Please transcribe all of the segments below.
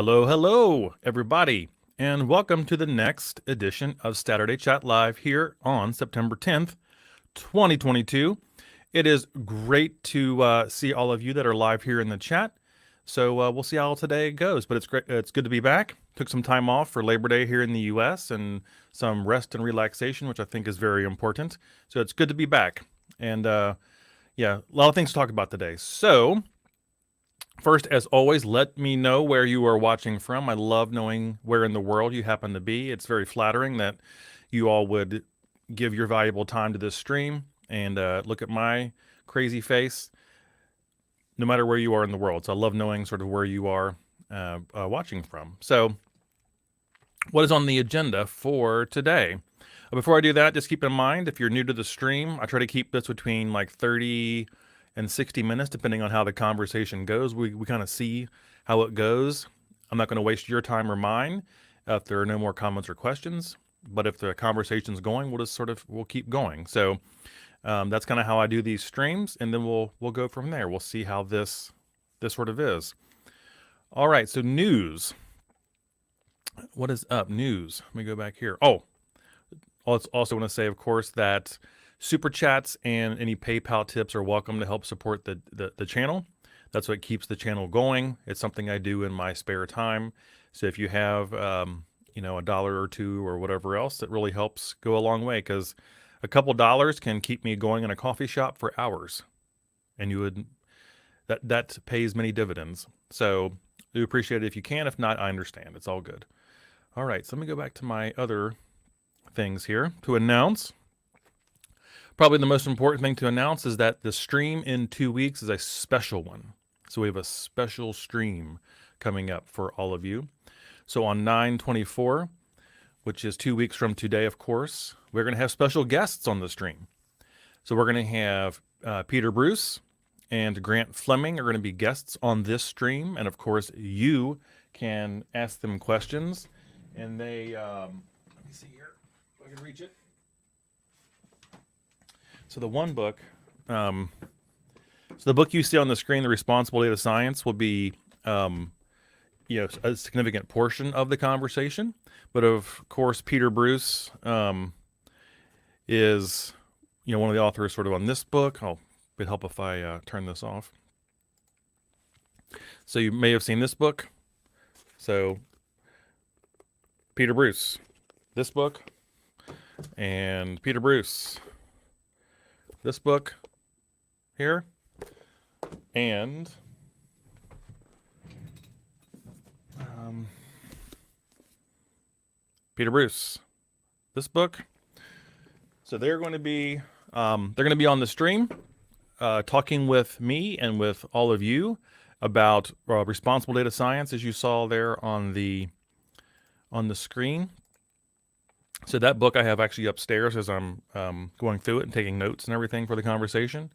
Hello, hello, everybody, and welcome to the next edition of STATURDAY Chat Live here on September 10th, 2022. It is great to see all of you that are live here in the chat. So we'll see how today goes, but it's great. It's good to be back. Took some time off for Labor Day here in the U.S. and some rest and relaxation, which I think is very important. So it's good to be back. And yeah, a lot of things to talk about today. So first, as always, let me know where you are watching from. I love knowing where in the world you happen to be. It's very flattering that you all would give your valuable time to this stream and look at my crazy face, no matter where you are in the world. So I love knowing sort of where you are watching from. So what is on the agenda for today? Before I do that, just keep in mind, if you're new to the stream, I try to keep this between like 30 and 60 minutes, depending on how the conversation goes. We kind of see how it goes. I'm not going to waste your time or mine if there are no more comments or questions. But if the conversation's going, we'll keep going. So that's kind of how I do these streams, and then we'll go from there. We'll see how this sort of is. All right, so news. What is up? News. Let me go back here. Oh, I also want to say, of course, that Super Chats and any PayPal tips are welcome to help support the channel. That's what keeps the channel going. It's something I do in my spare time. So if you have, a dollar or two or whatever else, that really helps go a long way, because a couple dollars can keep me going in a coffee shop for hours, and that pays many dividends. So we appreciate it if you can. If not, I understand. It's all good. All right, so let me go back to my other things here to announce. Probably the most important thing to announce is that the stream in 2 weeks is a special one. So we have a special stream coming up for all of you. So on 9/24, which is 2 weeks from today, of course, we're going to have special guests on the stream. So we're going to have Peter Bruce and Grant Fleming are going to be guests on this stream. And of course, you can ask them questions. And they, let me see here if I can reach it. So the one book, so the book you see on the screen, The Responsible Data Science, will be, a significant portion of the conversation. But of course, Peter Bruce is, one of the authors sort of on this book. Oh, it'd help if I turn this off. So you may have seen this book. So Peter Bruce, this book, and Peter Bruce, this book here, and Peter Bruce, this book. So they're going to be on the stream, talking with me and with all of you about responsible data science, as you saw there on the screen. So that book I have actually upstairs as I'm going through it and taking notes and everything for the conversation.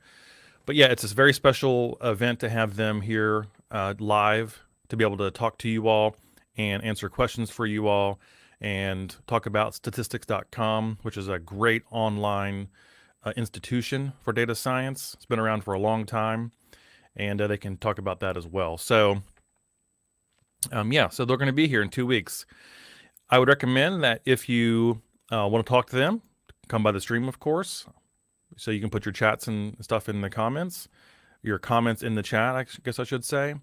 But yeah, it's this very special event to have them here live, to be able to talk to you all and answer questions for you all and talk about statistics.com, which is a great online institution for data science. It's been around for a long time, and they can talk about that as well. So so they're going to be here in 2 weeks. I would recommend that if you want to talk to them, come by the stream, of course. So you can put your chats and stuff in the comments, your comments in the chat, I guess I should say,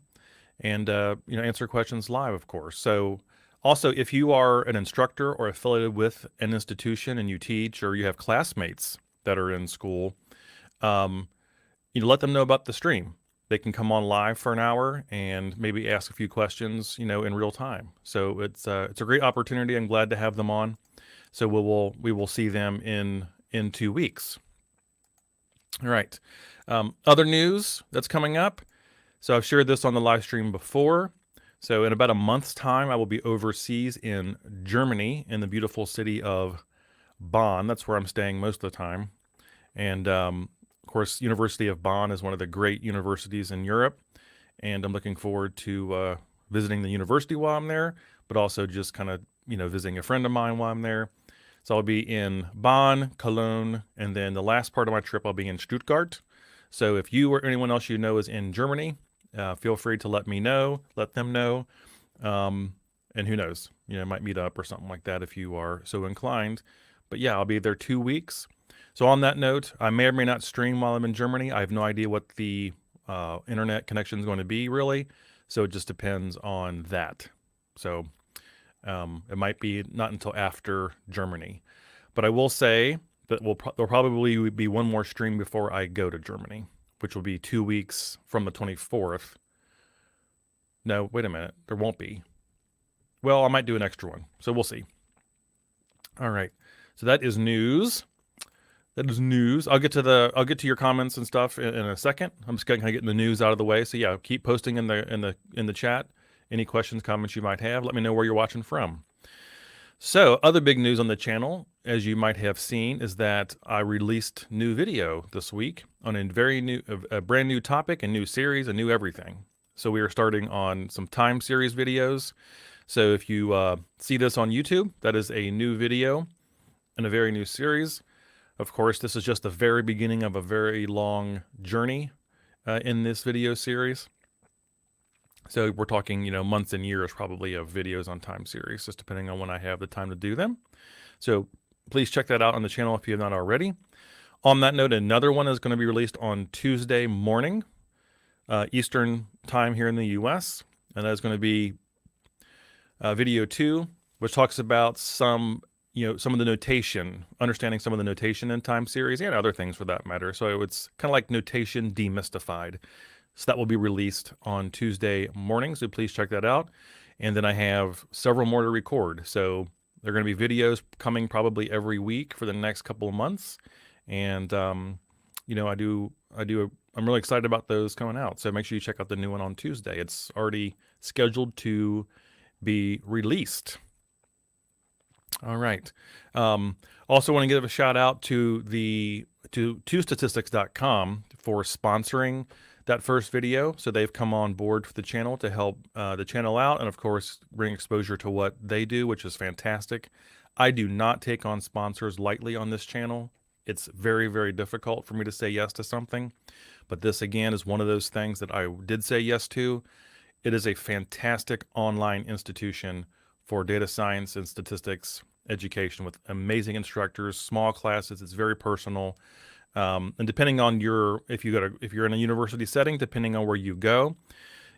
and answer questions live, of course. So also, if you are an instructor or affiliated with an institution and you teach, or you have classmates that are in school, let them know about the stream. They can come on live for an hour and maybe ask a few questions, in real time. So it's a great opportunity. I'm glad to have them on. So we will see them in 2 weeks. All right. Other news that's coming up. So I've shared this on the live stream before. So in about a month's time, I will be overseas in Germany, in the beautiful city of Bonn. That's where I'm staying most of the time. And of course, University of Bonn is one of the great universities in Europe, and I'm looking forward to visiting the university while I'm there, but also just kind of, visiting a friend of mine while I'm there. So I'll be in Bonn, Cologne, and then the last part of my trip, I'll be in Stuttgart. So if you or anyone else you know is in Germany, feel free to let them know, And who knows, might meet up or something like that if you are so inclined. But yeah, I'll be there 2 weeks. So on that note, I may or may not stream while I'm in Germany. I have no idea what the internet connection is going to be really. So it just depends on that. So it might be not until after Germany. But I will say that there'll probably be one more stream before I go to Germany, which will be 2 weeks from the 24th. No, wait a minute. There won't be. Well, I might do an extra one. So we'll see. All right. So that is news. That is news. I'll get to your comments and stuff in a second. I'm just kind of getting the news out of the way. So yeah, keep posting in the chat any questions, comments you might have. Let me know where you're watching from. So other big news on the channel, as you might have seen, is that I released new video this week on a brand new topic, a new series, a new everything. So we are starting on some time series videos. So if you see this on YouTube, that is a new video and a very new series. Of course, this is just the very beginning of a very long journey in this video series. So we're talking, months and years probably of videos on time series, just depending on when I have the time to do them. So please check that out on the channel if you have not already. On that note, another one is going to be released on Tuesday morning, Eastern time here in the US. And that is going to be video 2, which talks about some of the notation, understanding some of the notation in time series and other things for that matter. So it's kind of like notation demystified. So that will be released on Tuesday morning. So please check that out. And then I have several more to record. So there are going to be videos coming probably every week for the next couple of months. And, I'm really excited about those coming out. So make sure you check out the new one on Tuesday. It's already scheduled to be released. All right. Also want to give a shout out to statistics.com for sponsoring that first video. So they've come on board for the channel to help the channel out and of course bring exposure to what they do, which is fantastic. I do not take on sponsors lightly on this channel. It's very, very difficult for me to say yes to something. But this again is one of those things that I did say yes to. It is a fantastic online institution for data science and statistics education with amazing instructors, small classes. It's very personal. And depending on if you're in a university setting, depending on where you go,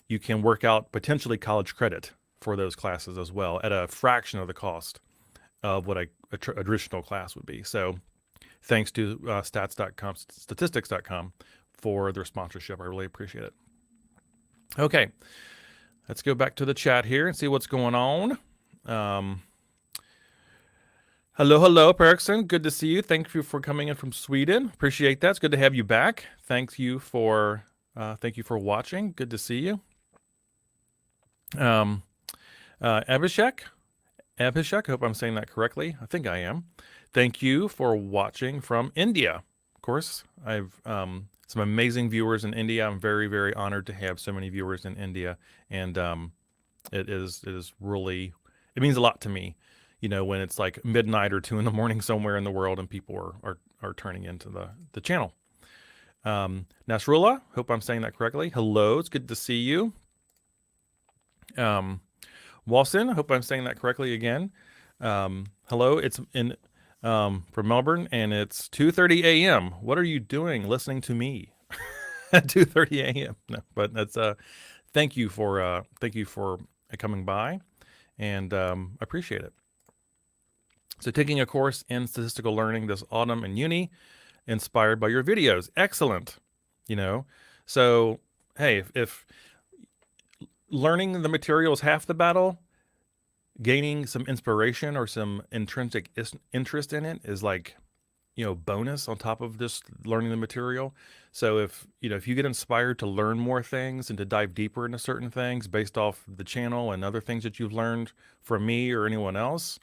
you can work out potentially college credit for those classes as well at a fraction of the cost of what a traditional class would be. So thanks to statistics.com for their sponsorship. I really appreciate it. Okay, let's go back to the chat here and see what's going on. Hello, Perkson. Good to see you. Thank you for coming in from Sweden. Appreciate that. It's good to have you back. Thank you for watching. Good to see you. Abhishek, hope I'm saying that correctly. I think I am. Thank you for watching from India. Of course, I've some amazing viewers in India. I'm very, very honored to have so many viewers in India, and it means a lot to me. When it's like midnight or 2 in the morning somewhere in the world and people are turning into the channel. Nasrullah, hope I'm saying that correctly. Hello, it's good to see you. Walson, hope I'm saying that correctly again. Hello, it's in from Melbourne and it's 2:30 a.m. What are you doing listening to me at 2:30 a.m.? No, but that's thank you for coming by, and I appreciate it. So taking a course in statistical learning this autumn in uni, inspired by your videos. Excellent. So, hey, if learning the material is half the battle, gaining some inspiration or some intrinsic interest in it is like, bonus on top of just learning the material. So if you get inspired to learn more things and to dive deeper into certain things based off the channel and other things that you've learned from me or anyone else,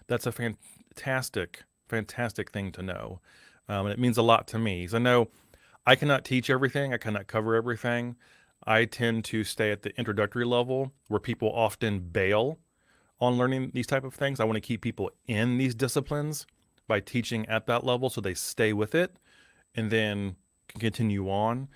that's a fantastic thing to know. And it means a lot to me. So I know I cannot teach everything. I cannot cover everything. I tend to stay at the introductory level where people often bail on learning these type of things. I want to keep people in these disciplines by teaching at that level so they stay with it and then can continue on.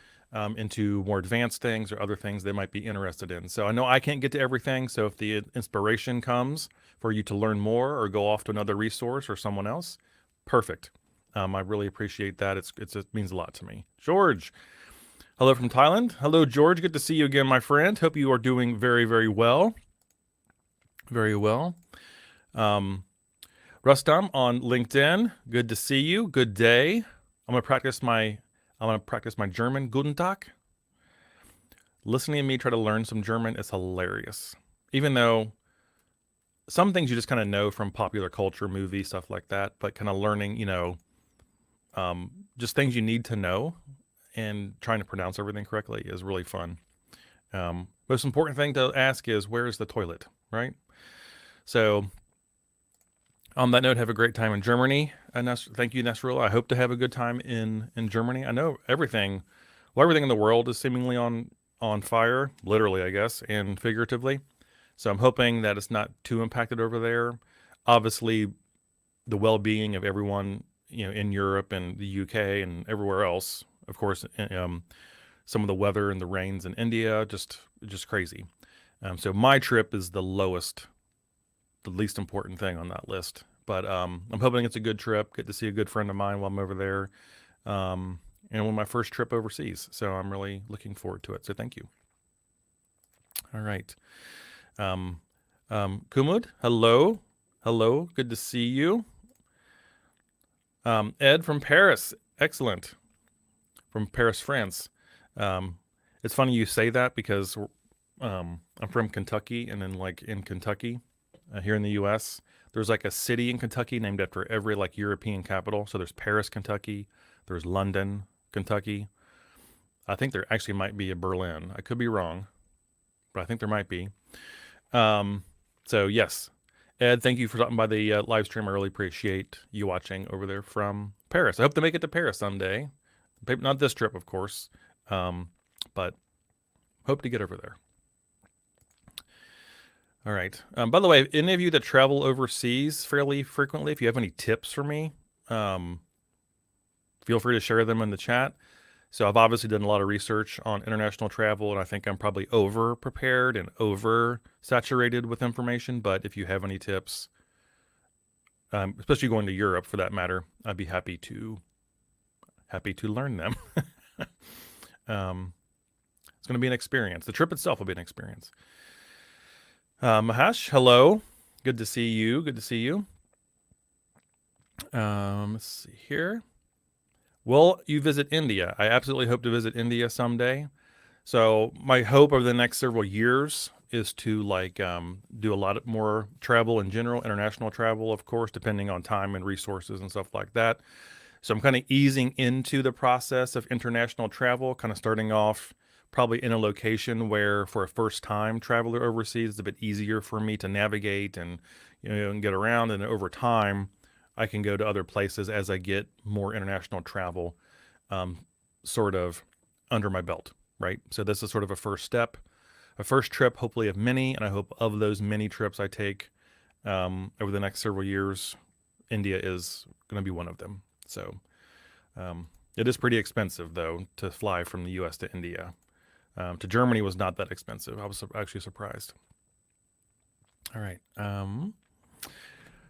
into more advanced things or other things they might be interested in. So I know I can't get to everything. So if the inspiration comes for you to learn more or go off to another resource or someone else, perfect. I really appreciate that. It means a lot to me. George, hello from Thailand. Hello, George. Good to see you again, my friend. Hope you are doing very, very well. Very well. Rustam on LinkedIn. Good to see you. Good day. I'm gonna practice my German. Guten Tag. Listening to me try to learn some German is hilarious. Even though some things you just kind of know from popular culture, movie stuff like that, but kind of learning, just things you need to know and trying to pronounce everything correctly is really fun. Most important thing to ask is, where is the toilet, right? So on that note, have a great time in Germany. Thank you, Nasrullah. I hope to have a good time in Germany. I know everything in the world is seemingly on fire, literally, I guess, and figuratively. So I'm hoping that it's not too impacted over there. Obviously, the well-being of everyone, in Europe and the UK and everywhere else, of course, some of the weather and the rains in India, just crazy. So my trip is the least important thing on that list. But I'm hoping it's a good trip. Get to see a good friend of mine while I'm over there. And my first trip overseas. So I'm really looking forward to it. So thank you. All right. Kumud, hello. Hello. Good to see you. Ed from Paris. Excellent. From Paris, France. It's funny you say that because I'm from Kentucky, and then in Kentucky, here in the U.S., there's a city in Kentucky named after every European capital. So there's Paris, Kentucky. There's London, Kentucky. I think there actually might be a Berlin. I could be wrong, but I think there might be. So yes, Ed, thank you for stopping by the live stream. I really appreciate you watching over there from Paris. I hope to make it to Paris someday. Not this trip, of course, but hope to get over there. All right. By the way, any of you that travel overseas fairly frequently, if you have any tips for me, feel free to share them in the chat. So I've obviously done a lot of research on international travel, and I think I'm probably over-prepared and over-saturated with information. But if you have any tips, especially going to Europe for that matter, I'd be happy to learn them. It's going to be an experience. The trip itself will be an experience. Mahesh, hello. Good to see you. Good to see you. Let's see here. Will you visit India? I absolutely hope to visit India someday. So my hope over the next several years is to do a lot more travel in general, international travel, of course, depending on time and resources and stuff like that. So I'm kind of easing into the process of international travel, kind of starting off probably in a location where for a first time traveler overseas, it's a bit easier for me to navigate and, and get around. And over time, I can go to other places as I get more international travel sort of under my belt, right? So this is sort of a first step, a first trip, hopefully of many. And I hope of those many trips I take over the next several years, India is going to be one of them. So it is pretty expensive, though, to fly from the U.S. to India. To Germany was not that expensive. I was actually surprised. All right.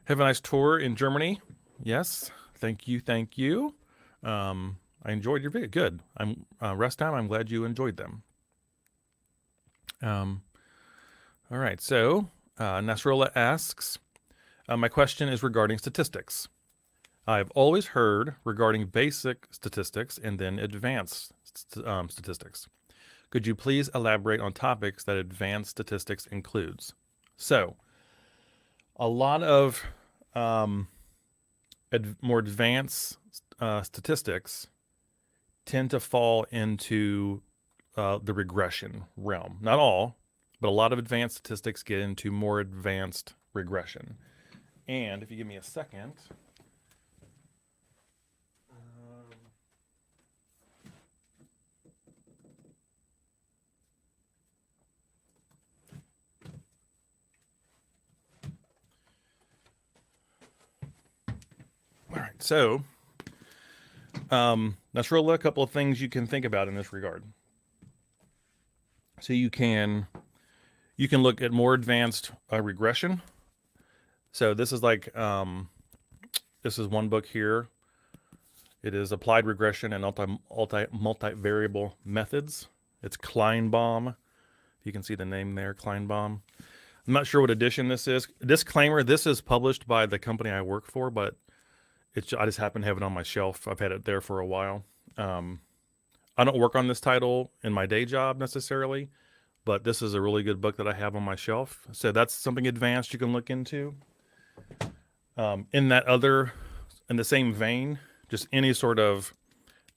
Have a nice tour in Germany. Yes. Thank you. Thank you. I enjoyed your video. Good. Rest time. I'm glad you enjoyed them. All right. So Nasrullah asks, my question is regarding statistics. I've always heard regarding basic statistics and then advanced statistics. Could you please elaborate on topics that advanced statistics includes? So, a lot of more advanced statistics tend to fall into the regression realm. Not all, but a lot of advanced statistics get into more advanced regression. And if you give me a second. All right, so Nasrullah, a couple of things you can think about in this regard. So you can look at more advanced regression. So this is like this is one book here. It is Applied Regression and Multivariable Methods. It's Kleinbaum. You can see the name there, Kleinbaum. I'm not sure what edition this is. Disclaimer, this is published by the company I work for, but I just happen to have it on my shelf. I've had it there for a while. I don't work on this title in my day job necessarily, but this is a really good book that I have on my shelf. So that's something advanced you can look into. In the same vein, just any sort of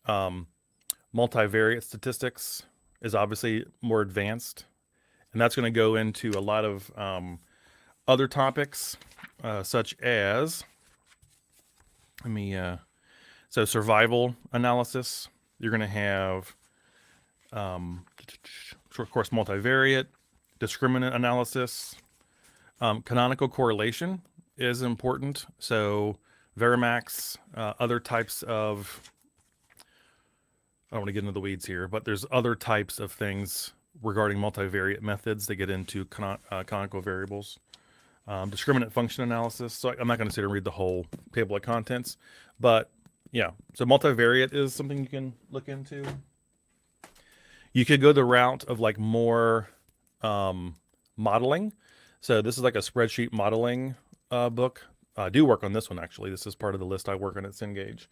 multivariate statistics is obviously more advanced. And that's going to go into a lot of other topics, such as, so survival analysis. You're going to have, of course, multivariate, discriminant analysis. Canonical correlation is important. So Verimax, other types of, I don't want to get into the weeds here, but there's other types of things regarding multivariate methods that get into canonical variables. Discriminant function analysis. So I'm not going to sit and read the whole table of contents, but yeah. So multivariate is something you can look into. You could go the route of like more modeling. So this is like a spreadsheet modeling book. I do work on this one, actually. This is part of the list I work on at Cengage.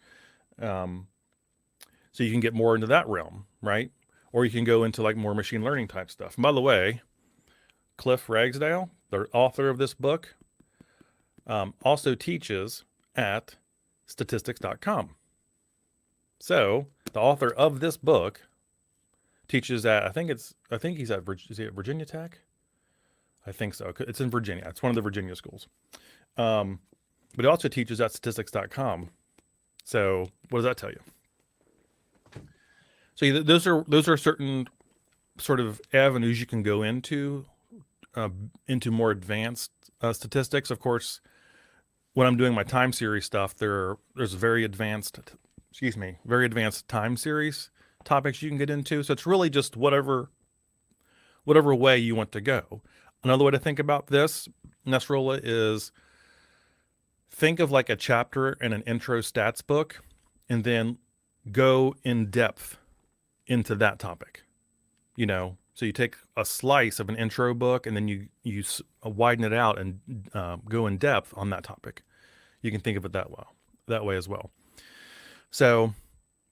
So you can get more into that realm, right? Or you can go into like more machine learning type stuff. And by the way, Cliff Ragsdale, the author of this book, also teaches at statistics.com. So the author of this book teaches at, I think he's at, is he at Virginia Tech? I think so. It's in Virginia. It's one of the Virginia schools. But he also teaches at statistics.com. So what does that tell you? So those are certain sort of avenues you can go into more advanced statistics. Of course, when I'm doing my time series stuff, there's very advanced time series topics you can get into. So it's really just whatever way you want to go. Another way to think about this, Nasrullah, is think of like a chapter in an intro stats book and then go in depth into that topic. So you take a slice of an intro book and then you widen it out and go in depth on that topic. You can think of it that way as well. So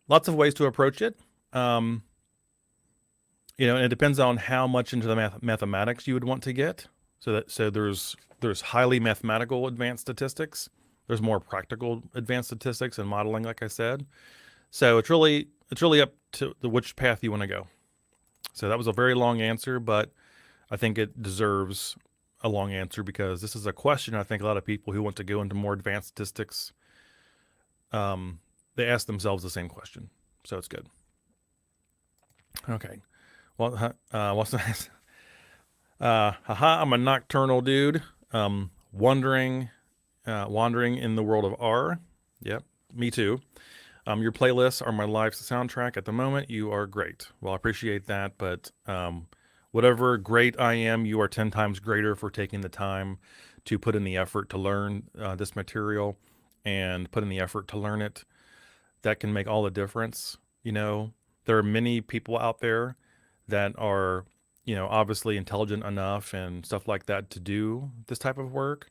lots of ways to approach it. And it depends on how much into the mathematics you would want to get. So there's highly mathematical advanced statistics. There's more practical advanced statistics and modeling, like I said. So it's really up to which path you want to go. So that was a very long answer, but I think it deserves a long answer because this is a question I think a lot of people who want to go into more advanced statistics, they ask themselves the same question. So it's good. Okay. Well, what's next? I'm a nocturnal dude, wandering in the world of R. Yep, me too. Your playlists are my life's soundtrack at the moment. You are great. Well, I appreciate that, but whatever great I am, you are 10 times greater for taking the time to put in the effort to learn this material and put in the effort to learn it. That can make all the difference. There are many people out there that are, obviously intelligent enough and stuff like that to do this type of work.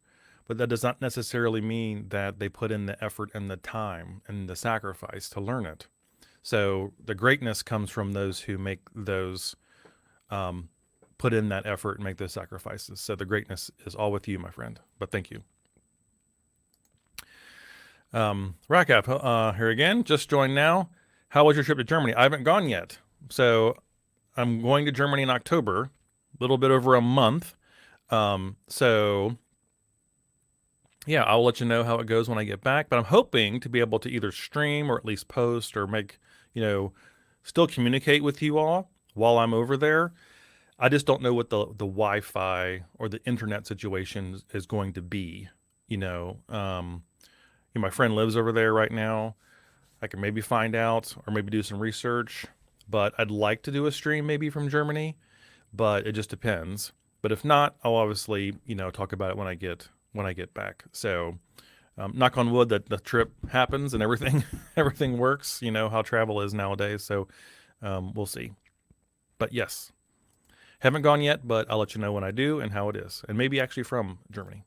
But that does not necessarily mean that they put in the effort and the time and the sacrifice to learn it. So the greatness comes from those who make those, put in that effort and make those sacrifices. So the greatness is all with you, my friend. But thank you. Rackap, here again. Just joined now. How was your trip to Germany? I haven't gone yet. So I'm going to Germany in October, a little bit over a month. So yeah, I'll let you know how it goes when I get back, but I'm hoping to be able to either stream or at least post or make, still communicate with you all while I'm over there. I just don't know what the Wi-Fi or the internet situation is going to be. My friend lives over there right now. I can maybe find out or maybe do some research, but I'd like to do a stream maybe from Germany, but it just depends. But if not, I'll obviously, talk about it when I get back. So, knock on wood that the trip happens and everything everything works. You know how travel is nowadays. So, we'll see. But yes, haven't gone yet, but I'll let you know when I do and how it is, and maybe actually from Germany.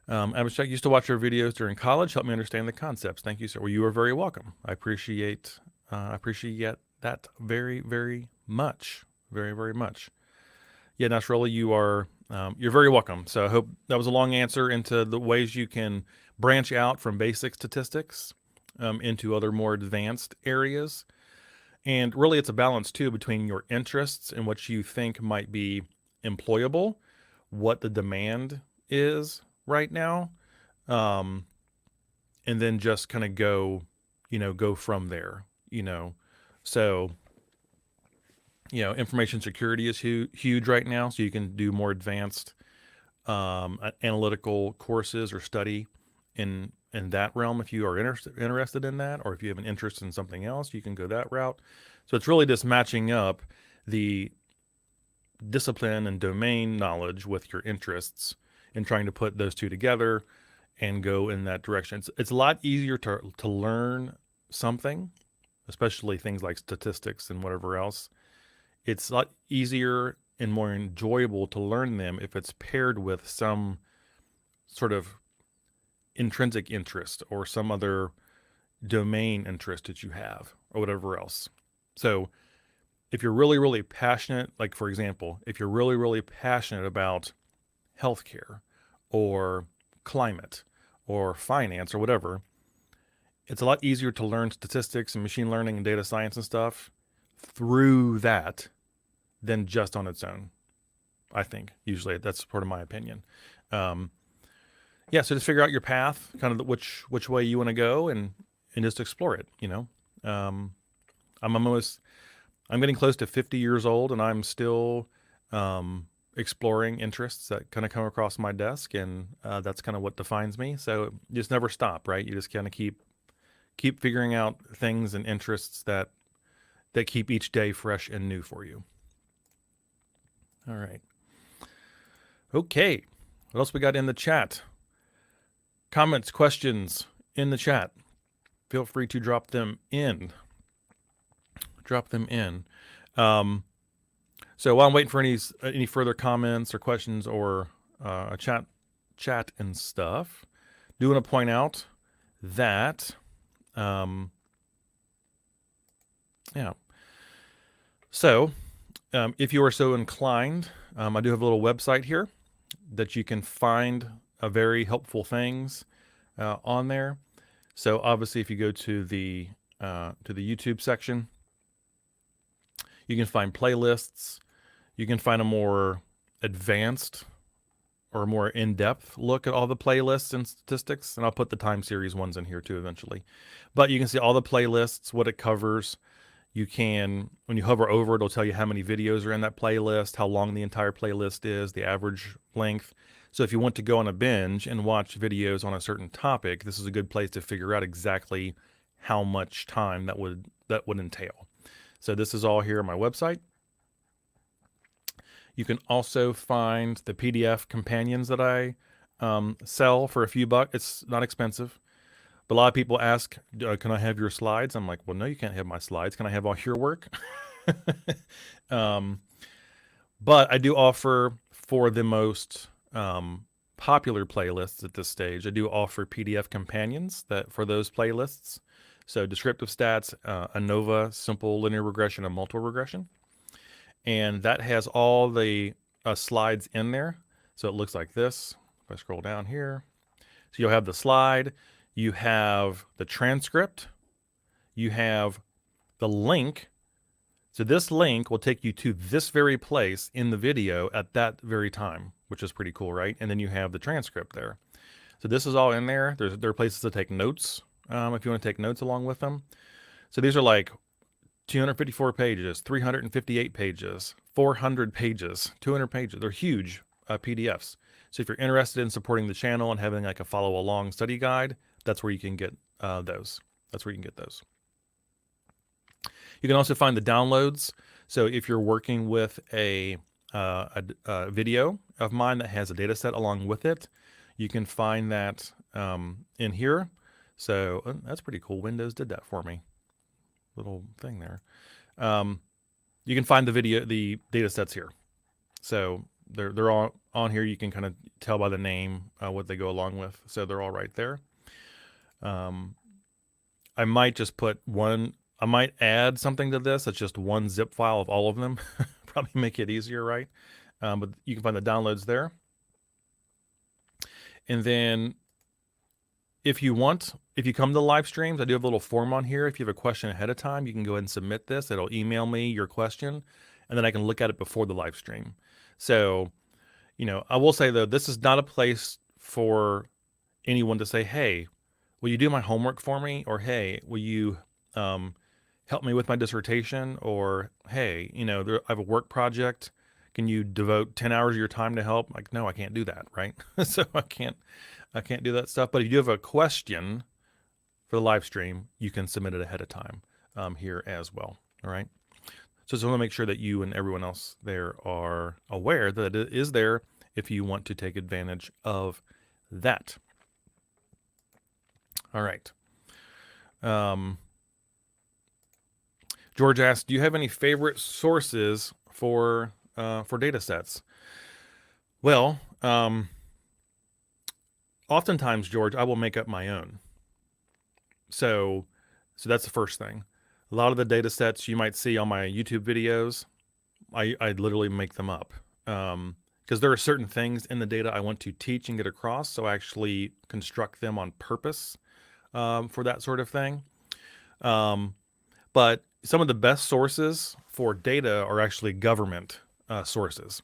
Abhishek used to watch your videos during college. Help me understand the concepts. Thank you, sir. Well, you are very welcome. I appreciate that very, very much. Very, very much. Yeah, Nasrullah, you're very welcome. So I hope that was a long answer into the ways you can branch out from basic statistics into other more advanced areas. And really, it's a balance too between your interests and what you think might be employable, what the demand is right now, and then just kind of go from there. So information security is huge right now, so you can do more advanced analytical courses or study in that realm if you are interested in that, or if you have an interest in something else, you can go that route. So it's really just matching up the discipline and domain knowledge with your interests and trying to put those two together and go in that direction. It's a lot easier to learn something, especially things like statistics and whatever else. It's a lot easier and more enjoyable to learn them if it's paired with some sort of intrinsic interest or some other domain interest that you have or whatever else. So if you're really, really passionate, like for example, if you're really, really passionate about healthcare or climate or finance or whatever, it's a lot easier to learn statistics and machine learning and data science and stuff through that than just on its own. I think usually that's part of my opinion. So just figure out your path, kind of which way you want to go, and just explore it. I'm getting close to 50 years old, and I'm still exploring interests that kind of come across my desk, and that's kind of what defines me. So you just never stop, right? You just kind of keep figuring out things and interests that keep each day fresh and new for you. All right. Okay. What else we got in the chat? Comments, questions in the chat. Feel free to drop them in. So while I'm waiting for any further comments or questions or a chat and stuff, do want to point out that So if you are so inclined, I do have a little website here that you can find very helpful things on there. So obviously, if you go to the YouTube section, you can find playlists. You can find a more advanced or more in-depth look at all the playlists and statistics. And I'll put the time series ones in here too eventually. But you can see all the playlists, what it covers. You can, when you hover over it, it'll tell you how many videos are in that playlist, how long the entire playlist is, the average length. So if you want to go on a binge and watch videos on a certain topic, this is a good place to figure out exactly how much time that would entail. So this is all here on my website. You can also find the PDF companions that I sell for a few bucks. It's not expensive. But a lot of people ask, can I have your slides? I'm like, well, no, you can't have my slides. Can I have all your work? But I do offer, for the most popular playlists at this stage, I do offer PDF companions for those playlists. So descriptive stats, ANOVA, simple linear regression, and multiple regression. And that has all the slides in there. So it looks like this. If I scroll down here, so you'll have the slide. You have the transcript, you have the link. So this link will take you to this very place in the video at that very time, which is pretty cool, right? And then you have the transcript there. So this is all in there. There are places to take notes if you want to take notes along with them. So these are like 254 pages, 358 pages, 400 pages, 200 pages. They're huge PDFs. So if you're interested in supporting the channel and having like a follow along study guide, that's where you can get those. That's where you can get those. You can also find the downloads. So if you're working with a video of mine that has a data set along with it, you can find that in here. So that's pretty cool. Windows did that for me. Little thing there. You can find the data sets here. So they're all on here. You can kind of tell by the name what they go along with. So they're all right there. I might just put one. I might add something to this. That's just one zip file of all of them. Probably make it easier, right? But you can find the downloads there. And then if you come to the live streams, I do have a little form on here. If you have a question ahead of time, you can go ahead and submit this. It'll email me your question, and then I can look at it before the live stream. So, I will say, though, this is not a place for anyone to say, hey, will you do my homework for me? Or, hey, will you help me with my dissertation? Or, hey, I have a work project. Can you devote 10 hours of your time to help? Like, no, I can't do that, right? So I can't do that stuff. But if you do have a question for the live stream, you can submit it ahead of time here as well. All right. So just want to make sure that you and everyone else there are aware that it is there if you want to take advantage of that. All right. George asked, do you have any favorite sources for data sets? Well, oftentimes, George, I will make up my own. So that's the first thing. A lot of the data sets you might see on my YouTube videos, I literally make them up. Because there are certain things in the data I want to teach and get across, so I actually construct them on purpose for that sort of thing. But some of the best sources for data are actually government sources.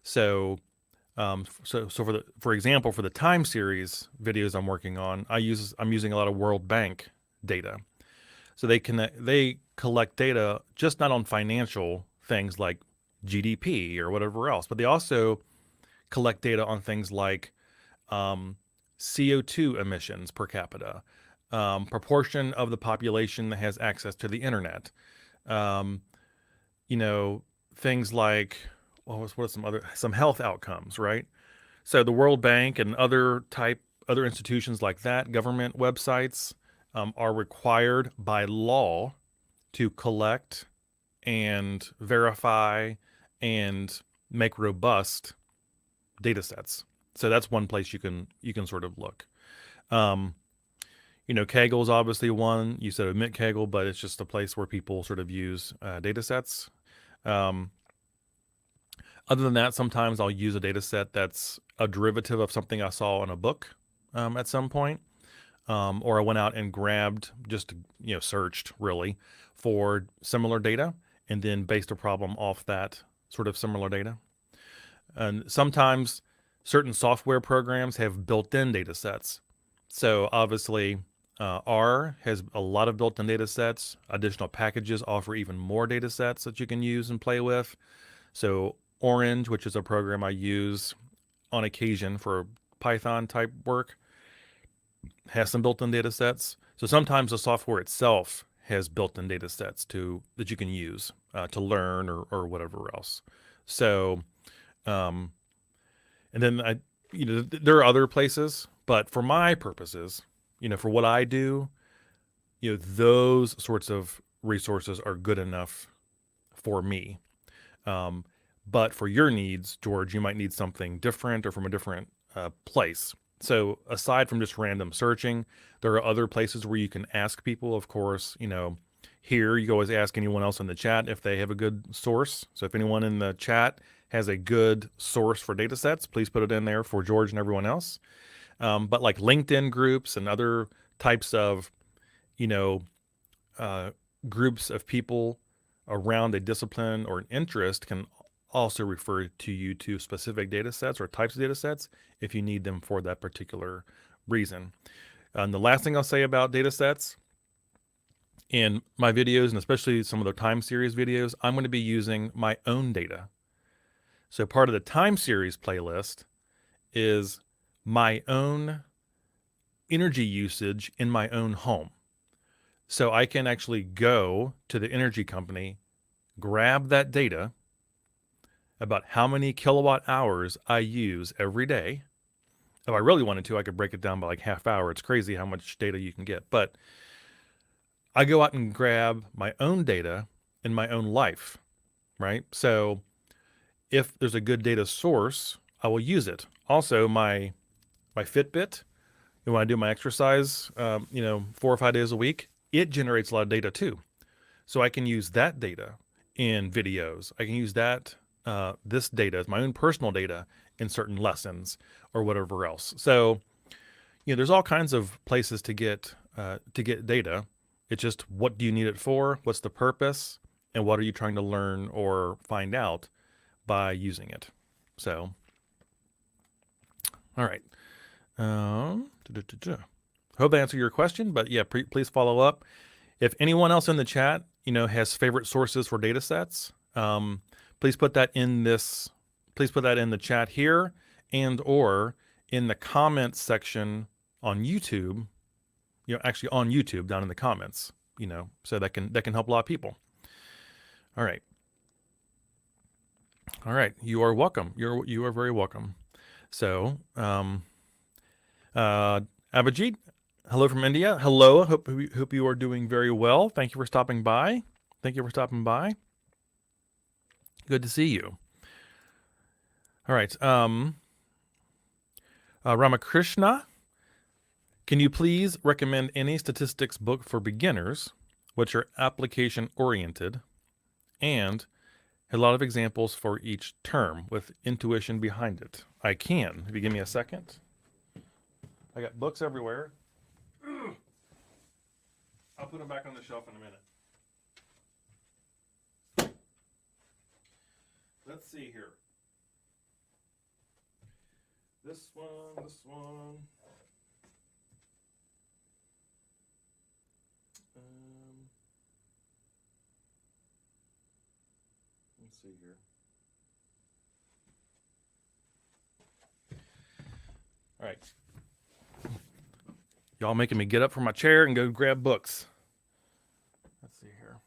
So for example, for the time series videos I'm working on, I'm using a lot of World Bank data. So they collect data just not on financial things like GDP or whatever else, but they also collect data on things like CO2 emissions per capita, proportion of the population that has access to the internet, things like some health outcomes, right? So the World Bank and other institutions like that, government websites, are required by law to collect and verify and make robust data sets. So that's one place you can sort of look. Kaggle is obviously one. You said omit Kaggle, but it's just a place where people sort of use data sets. Other than that, sometimes I'll use a data set that's a derivative of something I saw in a book at some point. Or I went out and searched really for similar data and then based a problem off that sort of similar data. And sometimes certain software programs have built-in data sets. So obviously R has a lot of built-in data sets. Additional packages offer even more data sets that you can use and play with. So Orange, which is a program I use on occasion for Python type work, has some built-in data sets. So sometimes the software itself has built-in data sets that you can use to learn or whatever else. So, and then there are other places, but for my purposes, for what I do, those sorts of resources are good enough for me. But for your needs, George, you might need something different or from a different place. So aside from just random searching, there are other places where you can ask people. Of course, here you can always ask anyone else in the chat if they have a good source. So if anyone in the chat has a good source for data sets, please put it in there for George and everyone else. But like LinkedIn groups and other types of, groups of people around a discipline or an interest can also refer to you to specific data sets or types of data sets if you need them for that particular reason. And the last thing I'll say about data sets in my videos, and especially some of the time series videos, I'm going to be using my own data. So part of the time series playlist is my own energy usage in my own home. So I can actually go to the energy company, grab that data about how many kilowatt hours I use every day. If I really wanted to, I could break it down by like half hour. It's crazy how much data you can get. But I go out and grab my own data in my own life, right? So if there's a good data source, I will use it. Also, my Fitbit, when I do my exercise, 4 or 5 days a week, it generates a lot of data too. So I can use that data in videos. I can use that this data, my own personal data, in certain lessons or whatever else. So there's all kinds of places to get data. It's just, what do you need it for? What's the purpose? And what are you trying to learn or find out by using it? So, all right. Hope I answered your question, but yeah, please follow up. If anyone else in the chat, has favorite sources for data sets, please put that in the chat here, and or in the comments section on YouTube, actually on YouTube down in the comments, so that can help a lot of people. All right. You are welcome. You are very welcome. So, Abhijit, hello from India. Hello. Hope you are doing very well. Thank you for stopping by. Good to see you. All right. Ramakrishna, can you please recommend any statistics book for beginners, which are application oriented, and a lot of examples for each term with intuition behind it? I can, if you give me a second. I got books everywhere. I'll put them back on the shelf in a minute. Let's see here. This one. Let's see here. All right. Y'all making me get up from my chair and go grab books. Let's see here.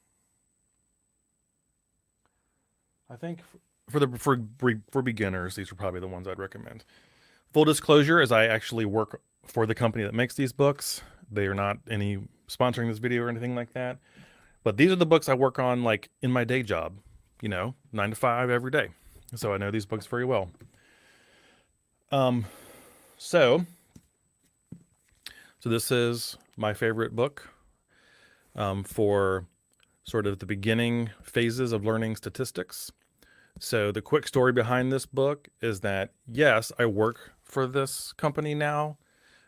I think for beginners, these are probably the ones I'd recommend. Full disclosure is I actually work for the company that makes these books. They are not sponsoring this video or anything like that. But these are the books I work on like in my day job, 9 to 5 every day. So I know these books very well. So this is my favorite book for sort of the beginning phases of learning statistics. So the quick story behind this book is that, yes, I work for this company now.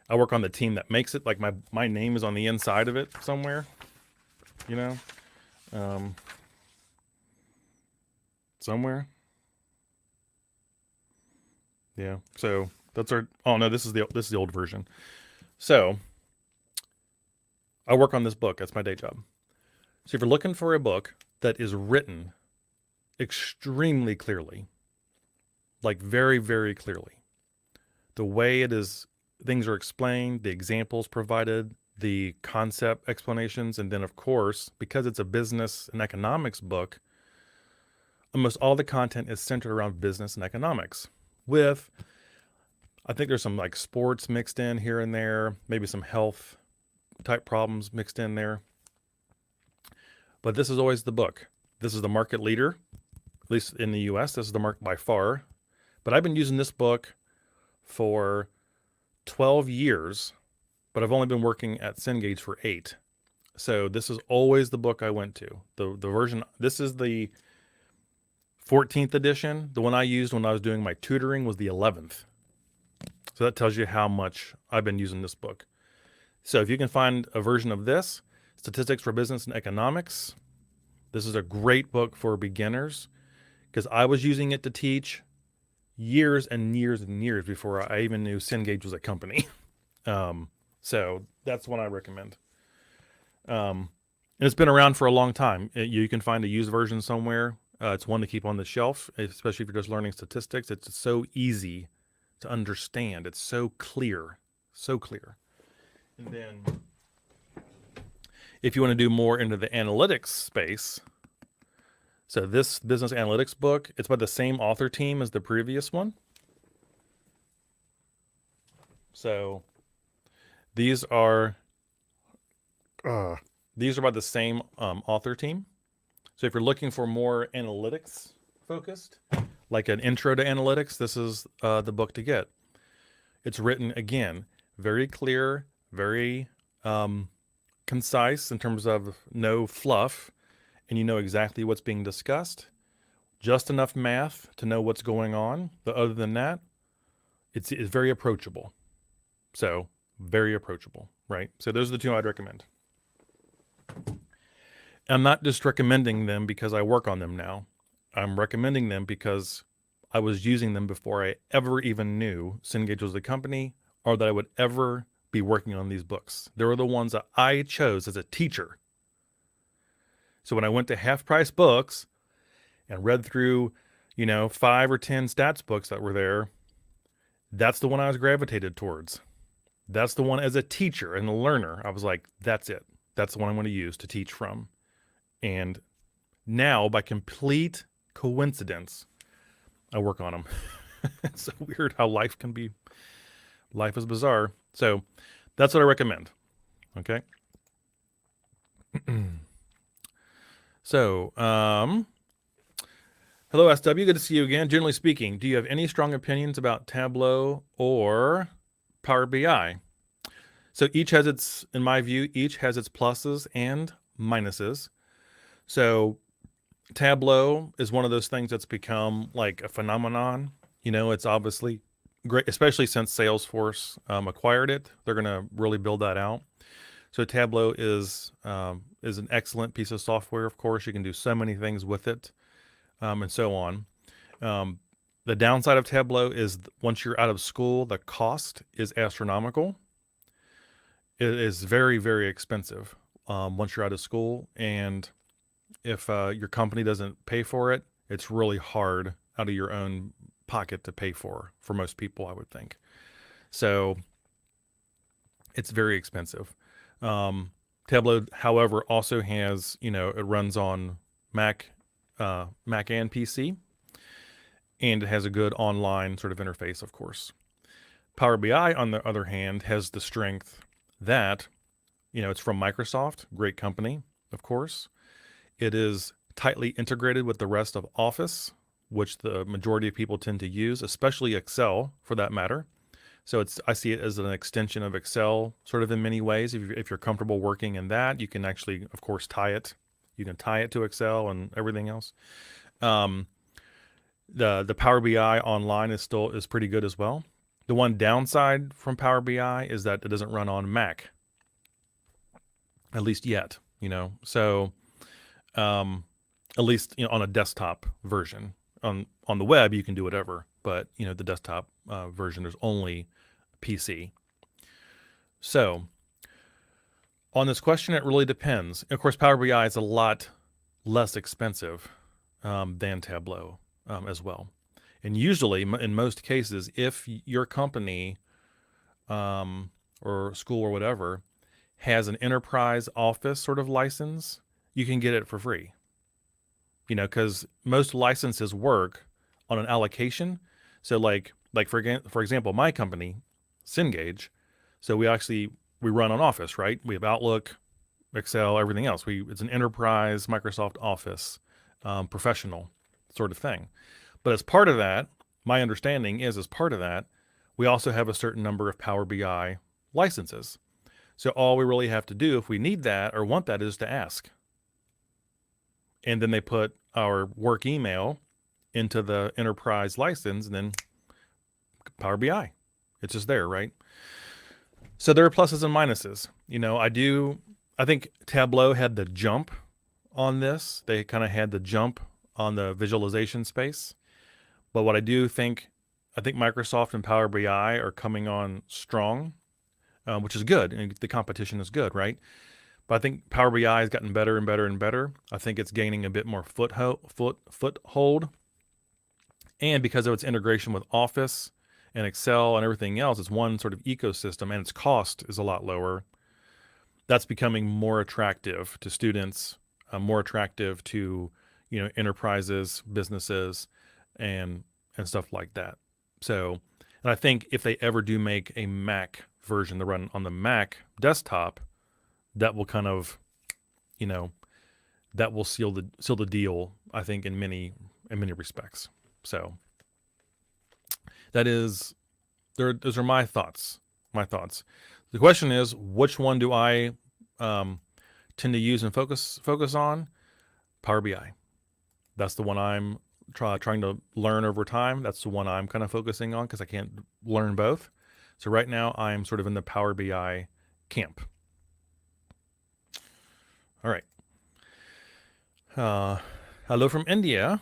I work on the team that makes it. Like my name is on the inside of it somewhere, somewhere. Yeah. So that's our. Oh no, this is the old version. So I work on this book. That's my day job. So if you're looking for a book that is written extremely clearly, like very, very clearly, the way it is, things are explained, the examples provided, the concept explanations, and then of course, because it's a business and economics book, almost all the content is centered around business and economics, with, I think there's some like sports mixed in here and there, maybe some health type problems mixed in there. But this is always the book. This is the market leader, at least in the US, this is the market by far. But I've been using this book for 12 years, but I've only been working at Cengage for 8. So this is always the book I went to. The version, this is the 14th edition. The one I used when I was doing my tutoring was the 11th. So that tells you how much I've been using this book. So if you can find a version of this, Statistics for Business and Economics, this is a great book for beginners, because I was using it to teach years and years and years before I even knew Cengage was a company. So that's one I recommend. And it's been around for a long time. You can find a used version somewhere. It's one to keep on the shelf, especially if you're just learning statistics. It's so easy to understand. It's so clear, so clear. And then if you want to do more into the analytics space, so this business analytics book, it's by the same author team as the previous one. So these are by the same author team. So if you're looking for more analytics focused, like an intro to analytics, this is the book to get. It's written, again, very clear, very concise in terms of no fluff, and you know exactly what's being discussed. Just enough math to know what's going on. But other than that, it's very approachable. So very approachable, right? So those are the two I'd recommend. I'm not just recommending them because I work on them now. I'm recommending them because I was using them before I ever even knew Cengage was the company or that I would ever be working on these books. They were the ones that I chose as a teacher. So when I went to Half Price Books and read through, 5 or 10 stats books that were there, that's the one I was gravitated towards. That's the one as a teacher and a learner. I was like, that's it. That's the one I'm going to use to teach from. And now, by complete coincidence, I work on them. It's so weird how life is bizarre. So that's what I recommend. Okay. So, hello, SW. Good to see you again. Generally speaking, do you have any strong opinions about Tableau or Power BI? So in my view, each has its pluses and minuses. So Tableau is one of those things that's become like a phenomenon. It's obviously great, especially since Salesforce acquired it. They're going to really build that out. So Tableau is an excellent piece of software. Of course, you can do so many things with it, and so on. The downside of Tableau is once you're out of school, the cost is astronomical. It is very, very expensive once you're out of school, and if your company doesn't pay for it, it's really hard out of your own pocket to pay for most people, I would think. So it's very expensive. Tableau, however, also has, it runs on Mac and PC, and it has a good online sort of interface, of course. Power BI, on the other hand, has the strength that, it's from Microsoft, great company, of course. It is tightly integrated with the rest of Office, which the majority of people tend to use, especially Excel for that matter. So I see it as an extension of Excel sort of in many ways. If you're comfortable working in that, you can actually, of course, tie it. You can tie it to Excel and everything else. The Power BI online is pretty good as well. The one downside from Power BI is that it doesn't run on Mac, at least yet, So at least on a desktop version. On the web, you can do whatever, but the desktop version, there's only PC. So on this question, it really depends. Of course, Power BI is a lot less expensive than Tableau as well. And usually, in most cases, if your company or school or whatever has an enterprise Office sort of license, you can get it for free. Because most licenses work on an allocation. So like for example, my company, Cengage, so we run on Office, right? We have Outlook, Excel, everything else. It's an enterprise Microsoft Office professional sort of thing. But as part of that, my understanding is as part of that, we also have a certain number of Power BI licenses. So all we really have to do if we need that or want that is to ask. And then they put our work email into the enterprise license and then Power BI. It's just there, right? So there are pluses and minuses. I think Tableau had the jump on this. They kind of had the jump on the visualization space. But what I think Microsoft and Power BI are coming on strong, which is good. And the competition is good, right? But I think Power BI has gotten better and better and better. I think it's gaining a bit more foothold. And because of its integration with Office and Excel and everything else is one sort of ecosystem, and its cost is a lot lower. That's becoming more attractive to students, more attractive to enterprises, businesses, and stuff like that. So, and I think if they ever do make a Mac version to run on the Mac desktop, that will kind of, that will seal the deal, I think, in many respects. So those are my thoughts. The question is, which one do I tend to use and focus on? Power BI. That's the one I'm trying to learn over time. That's the one I'm kind of focusing on because I can't learn both. So right now I'm sort of in the Power BI camp. All right. Hello from India.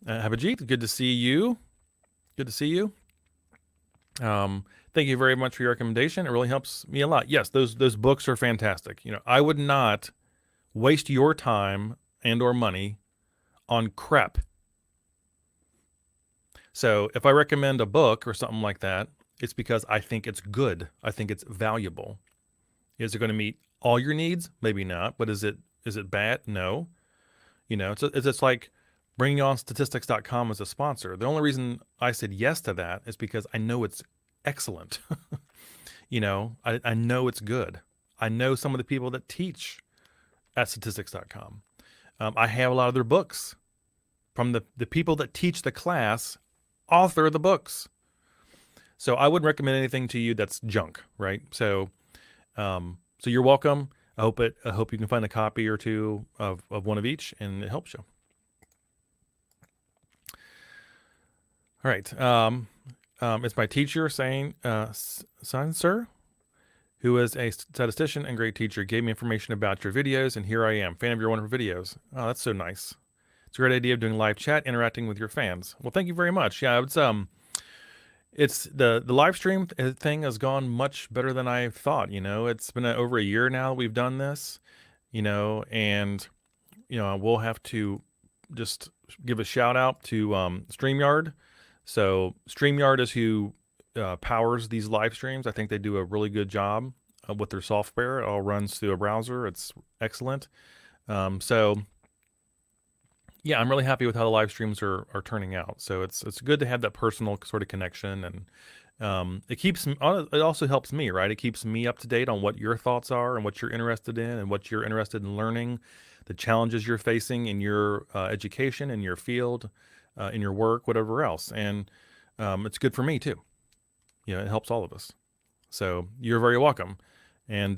Abhijit, good to see you. Thank you very much for your recommendation. It really helps me a lot. Yes, those books are fantastic. I would not waste your time and or money on crap. So if I recommend a book or something like that, it's because I think it's good. I think it's valuable. Is it going to meet all your needs? Maybe not. But is it bad? No. It's like bringing on statistics.com as a sponsor. The only reason I said yes to that is because I know it's excellent. I know it's good. I know some of the people that teach at statistics.com. I have a lot of their books from the people that teach the class, author the books. So I wouldn't recommend anything to you that's junk, right? So you're welcome. I hope you can find a copy or two of one of each, and it helps you. All right. It's my teacher saying, son, sir, who is a statistician and great teacher, gave me information about your videos, and here I am, fan of your wonderful videos. Oh, that's so nice. It's a great idea of doing live chat, interacting with your fans. Well, thank you very much. Yeah, it's the live stream thing has gone much better than I thought. It's been over a year now that we've done this, and we'll have to just give a shout out to StreamYard. So StreamYard is who powers these live streams. I think they do a really good job with their software. It all runs through a browser. It's excellent. So yeah, I'm really happy with how the live streams are turning out. So it's good to have that personal sort of connection, and it also helps me, right? It keeps me up to date on what your thoughts are and what you're interested in and what you're interested in learning, the challenges you're facing in your education, in your field, in your work, whatever else. And it's good for me too. It helps all of us. So you're very welcome. And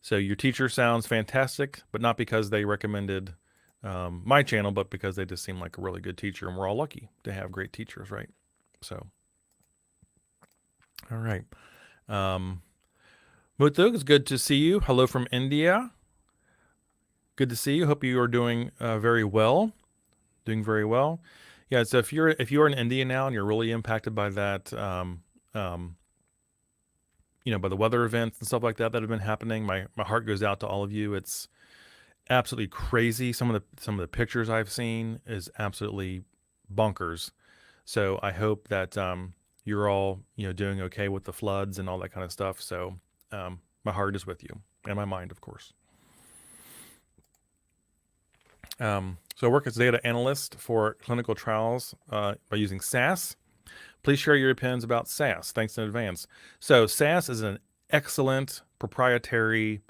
so your teacher sounds fantastic, but not because they recommended my channel, but because they just seem like a really good teacher, and we're all lucky to have great teachers, right? So, all right. Muthu, it's good to see you. Hello from India. Good to see you. Hope you are doing very well. Doing very well. Yeah. So if you're in India now and you're really impacted by that, by the weather events and stuff like that have been happening, my heart goes out to all of you. It's absolutely crazy. Some of the pictures I've seen is absolutely bonkers. So I hope that you're all doing okay with the floods and all that kind of stuff. So my heart is with you, and my mind, of course. So I work as a data analyst for clinical trials by using SAS. Please share your opinions about SAS. Thanks in advance. So SAS is an excellent proprietary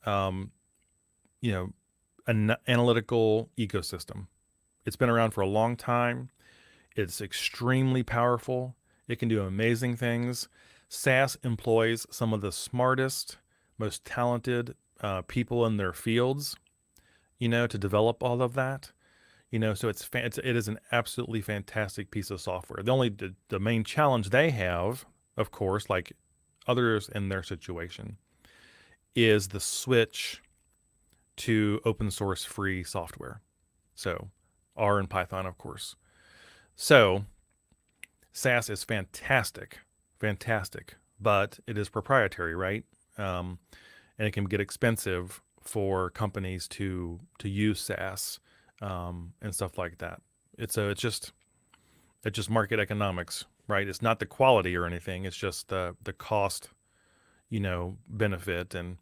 an analytical ecosystem. It's been around for a long time. It's extremely powerful. It can do amazing things. SAS employs some of the smartest, most talented people in their fields, to develop all of that. So it is an absolutely fantastic piece of software. The main challenge they have, of course, like others in their situation, is the switch to open source free software. So R and Python, of course. So SAS is fantastic, but it is proprietary, right? And it can get expensive for companies to use SAS and stuff like that. It's just market economics, right? It's not the quality or anything. It's just the cost, benefit and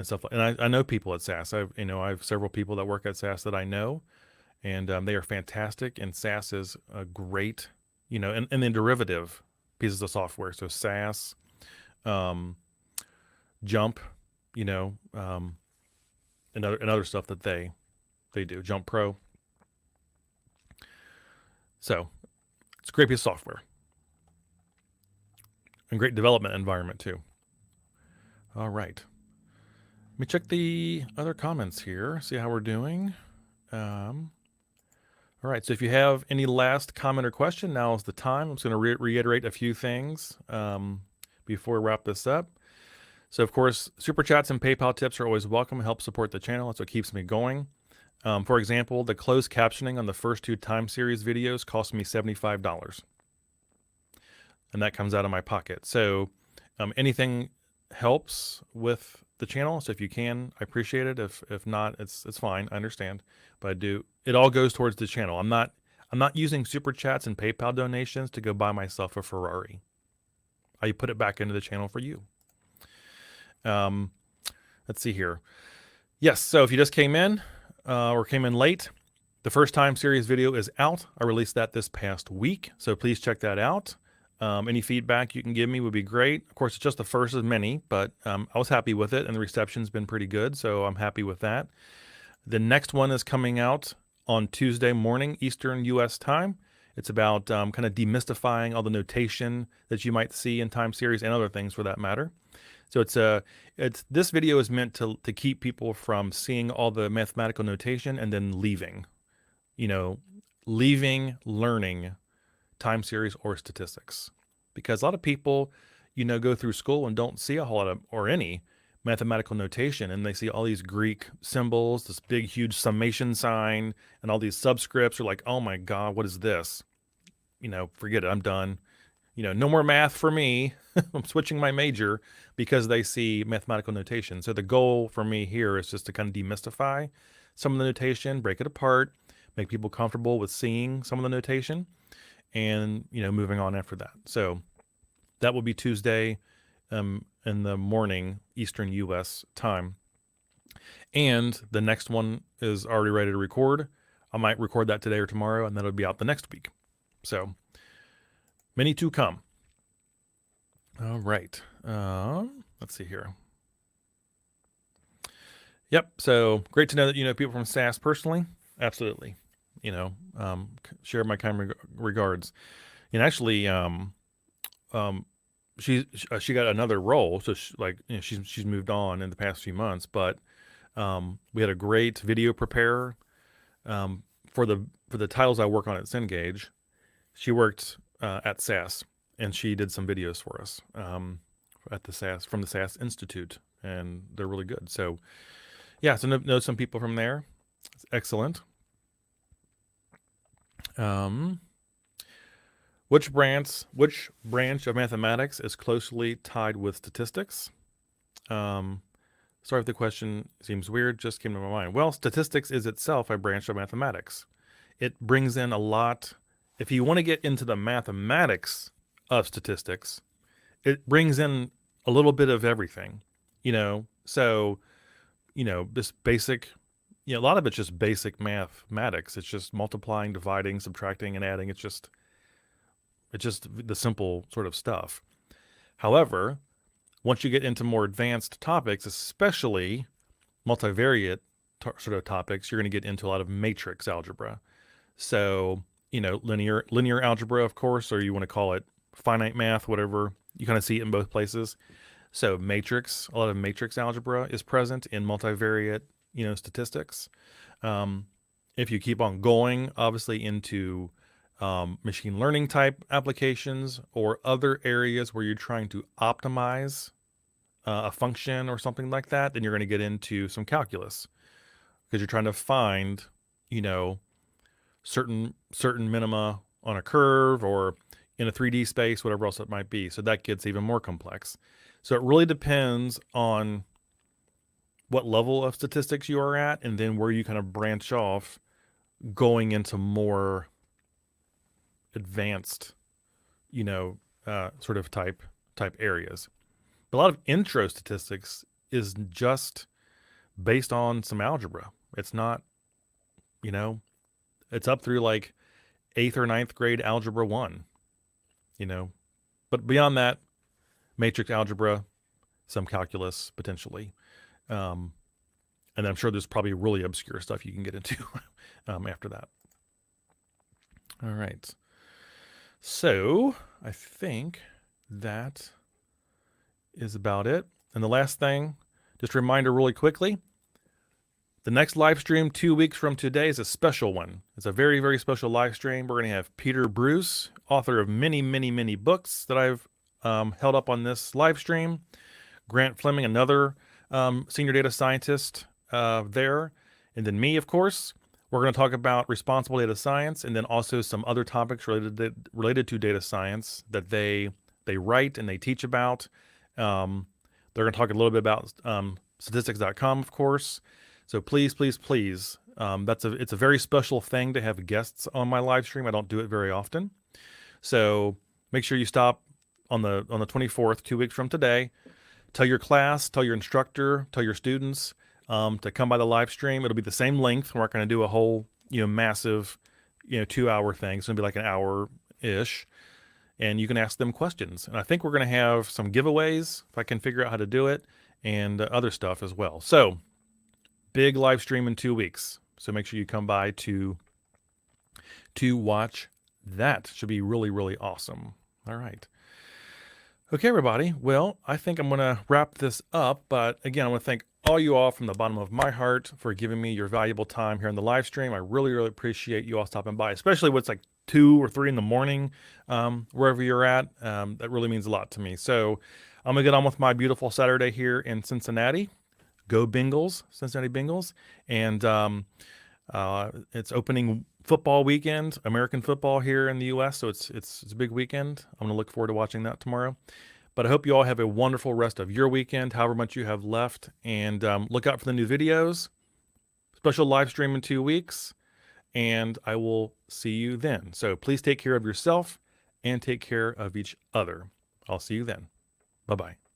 stuff. And I know people at SAS. I have several people that work at SAS that I know, and they are fantastic. And SAS is a great, and then derivative pieces of software. So SAS, Jump, and other stuff that they do. Jump Pro. So it's a great piece of software and great development environment too. All right. Let me check the other comments here, see how we're doing. All right, so if you have any last comment or question, now is the time. I'm just going to reiterate a few things before we wrap this up. So, of course, Super Chats and PayPal tips are always welcome and help support the channel. That's what keeps me going. For example, the closed captioning on the first 2 time series videos cost me $75. And that comes out of my pocket. So anything helps with the channel. So if you can, I appreciate it. If not, it's fine. I understand. But it all goes towards the channel. I'm not using Super Chats and PayPal donations to go buy myself a Ferrari. I put it back into the channel for you. Let's see here. Yes, so if you just came in or came in late, the first time series video is out. I released that this past week, so please check that out. Any feedback you can give me would be great. Of course, it's just the first of many, but I was happy with it, and the reception's been pretty good, so I'm happy with that. The next one is coming out on Tuesday morning, Eastern U.S. time. It's about kind of demystifying all the notation that you might see in time series and other things for that matter. So this video is meant to keep people from seeing all the mathematical notation and then leaving learning time series or statistics, because a lot of people, go through school and don't see a whole lot of or any mathematical notation, and they see all these Greek symbols, this big, huge summation sign, and all these subscripts are like, oh my God, what is this? Forget it. I'm done. No more math for me. I'm switching my major because they see mathematical notation. So the goal for me here is just to kind of demystify some of the notation, break it apart, make people comfortable with seeing some of the notation, and, moving on after that. So that will be Tuesday in the morning, Eastern U.S. time. And the next one is already ready to record. I might record that today or tomorrow, and that'll be out the next week. So many to come. All right. Let's see here. Yep. So great to know that you know people from SAS personally. Absolutely. Share my kind regards. And actually, she got another role, so she's moved on in the past few months. But we had a great video preparer for the titles I work on at Cengage. She worked at SAS, and she did some videos for us at the SAS from the SAS Institute, and they're really good. So yeah, so know some people from there. It's excellent. Which branch of mathematics is closely tied with statistics? Sorry if the question seems weird, just came to my mind. Well, statistics is itself a branch of mathematics. It brings in a lot. If you want to get into the mathematics of statistics, it brings in a little bit of everything, so, this basic, a lot of it's just basic mathematics. It's just multiplying, dividing, subtracting, and adding. It's just the simple sort of stuff. However, once you get into more advanced topics, especially multivariate sort of topics, you're going to get into a lot of matrix algebra. So, linear algebra, of course, or you want to call it finite math, whatever. You kind of see it in both places. So a lot of matrix algebra is present in multivariate, statistics. If you keep on going, obviously, into machine learning type applications or other areas where you're trying to optimize a function or something like that, then you're going to get into some calculus, because you're trying to find, certain minima on a curve or in a 3D space, whatever else it might be. So that gets even more complex. So it really depends on what level of statistics you are at, and then where you kind of branch off going into more advanced sort of type areas. But a lot of intro statistics is just based on some algebra. It's not, it's up through like 8th or 9th grade algebra 1, but beyond that, matrix algebra, some calculus potentially. And I'm sure there's probably really obscure stuff you can get into after that. All right. So I think that is about it. And the last thing, just a reminder really quickly, the next live stream 2 weeks from today is a special one. It's a very, very special live stream. We're going to have Peter Bruce, author of many, many, many books that I've held up on this live stream. Grant Fleming, another senior data scientist there. And then me, of course. We're going to talk about responsible data science and then also some other topics related to data science that they write and they teach about. They're going to talk a little bit about statistics.com, of course. So please, please, please, it's a very special thing to have guests on my live stream. I don't do it very often. So make sure you stop on the 24th, 2 weeks from today. Tell your class, tell your instructor, tell your students to come by the live stream. It'll be the same length. We're not going to do a whole, massive, 2-hour thing. It's going to be like an hour-ish. And you can ask them questions. And I think we're going to have some giveaways, if I can figure out how to do it, and other stuff as well. So big live stream in 2 weeks. So make sure you come by to watch that. Should be really, really awesome. All right. Okay, everybody. Well, I think I'm going to wrap this up. But again, I want to thank all you all from the bottom of my heart for giving me your valuable time here in the live stream. I really, really appreciate you all stopping by, especially when it's like 2 or 3 in the morning, wherever you're at. That really means a lot to me. So I'm going to get on with my beautiful Saturday here in Cincinnati. Go Bengals, Cincinnati Bengals. And it's opening football weekend, American football here in the U.S., so it's a big weekend. I'm going to look forward to watching that tomorrow. But I hope you all have a wonderful rest of your weekend, however much you have left. And look out for the new videos. Special live stream in 2 weeks. And I will see you then. So please take care of yourself and take care of each other. I'll see you then. Bye-bye.